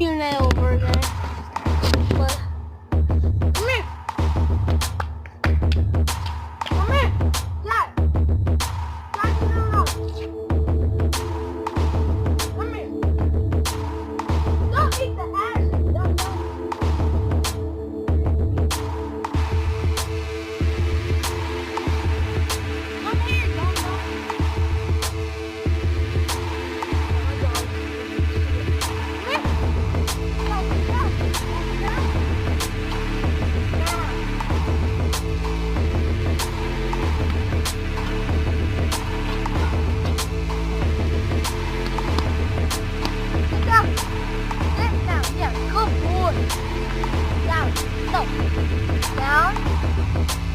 Q&A version. But come here. Come here. Dad. Dad, no. Come here. Don't eat the ass. Don't. Come here. Don't. Down.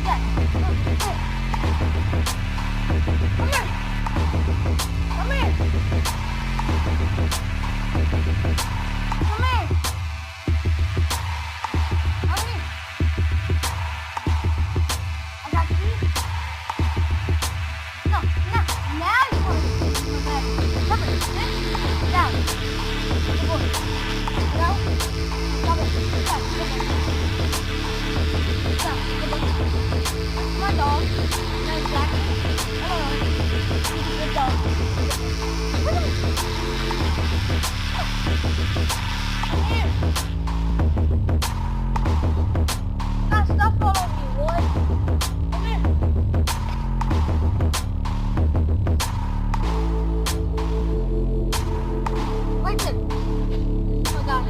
Yes. Good. Come here. Come here. Come here. Come here. I got you. No. Now you want to sit in your bed. Come here. Sit down. Good boy. Down. Come here. Down. Good boy. Down. Good boy. That's my dog. Nice Jackie. Hello. He's a good dog. Come here. Got stuff all over you, boy. Come here. Wait a minute. Oh my god.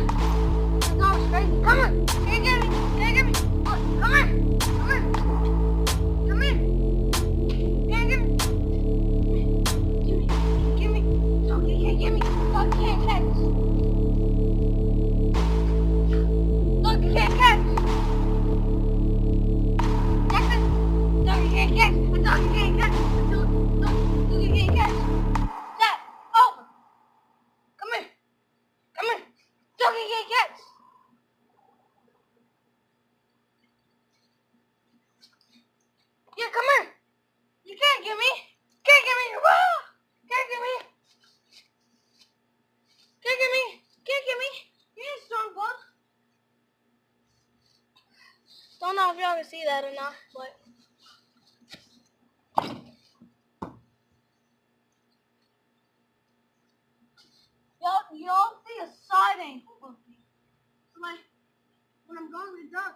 The dog's crazy. Come here. Can you get me? Can you get me? Look, come here. Come here. Come here. Can you get me? Give me. Dog, you can't get me. Dog, you can't catch. Dog, you can't catch. Jackson. Dog, you can't catch. Dog, you can't catch. Dog, you can't catch. Dad, over. Come here. Come here. Dog, you can't catch. Yeah, come here. You can't get me. Can't get me. Whoa. Can't get me. Can't get me. Can't get me. You ain't strong, bug. Don't know if y'all can see that or not, but y'all see a side angle of me. So like when I'm going to the dark,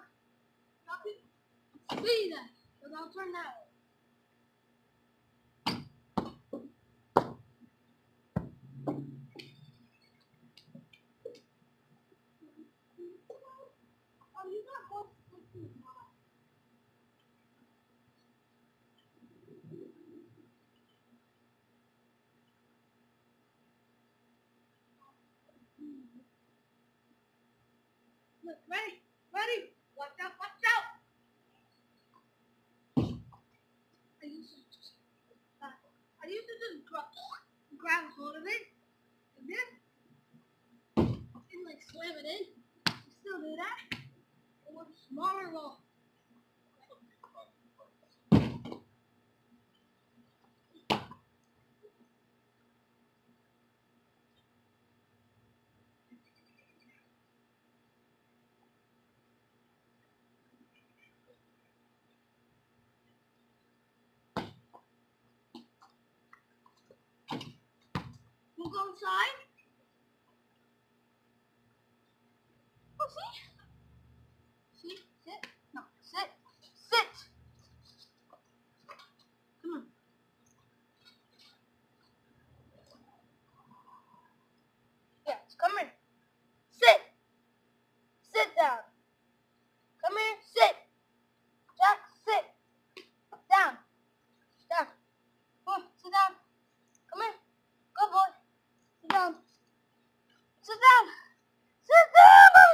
y'all can see that. Because I'll turn that way. Oh, you got both pictures now. Look, ready? Ready? Watch out, watch out! I used to just grab hold of it, and then, and like slam it in. You still do that? But with a smaller ball. We'll go inside. Oh, see? See? Sit. No, sit. Sit. Come on. Yes, come here. Sit. Sit down. Come here. Sit. Jack, sit. Down. Down. Come on, sit down. Come here. Good boy. Sit down. Sit down. Sit down.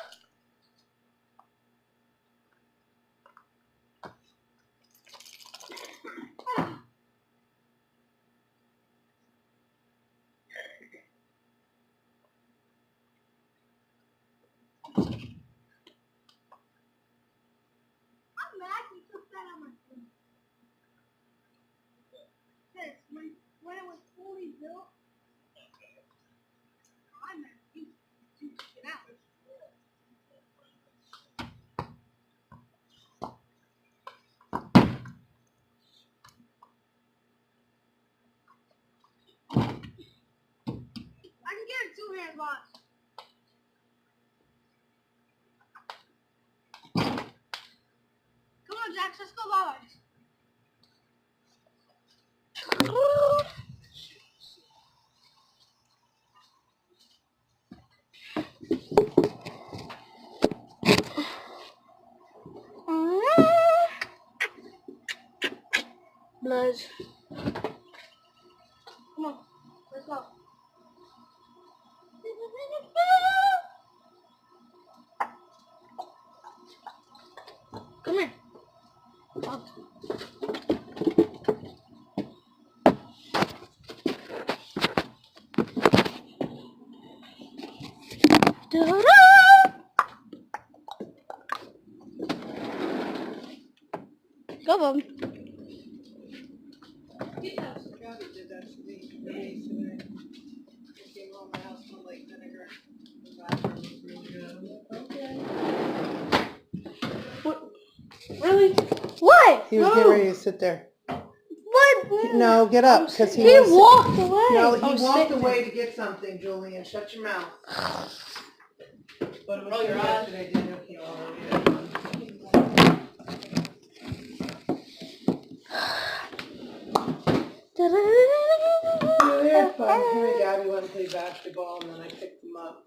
I'm mad you took that on my phone. Yes, when it was fully built, I'm mad. You here, boss. Come on, Jax, let's go, Bobby's. Blood. Come on, let's go. Come here. Out. Go, Bob. Did that to me today. Came home, my house smelled like vinegar. The bathroom was really good. I'm like, okay. Really? What? He was getting ready to sit there. What? No, get up, because He walked away. No, he I was walked sitting away to get something, Julian. Shut your mouth. But it was your yesterday, Daniel came over. They're fun. Him and Gabby went and played basketball, and then I picked them up.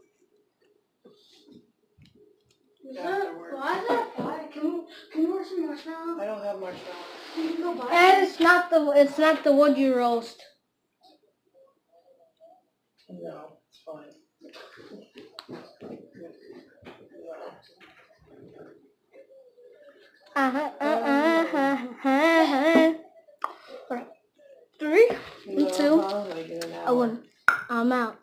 Afterwards. Why is that fire? Can we order some marshmallows? I don't have marshmallows. You can go buy And it's not the wood you roast. No, it's fine. Three, No. two, Like in an I hour. win. I'm out.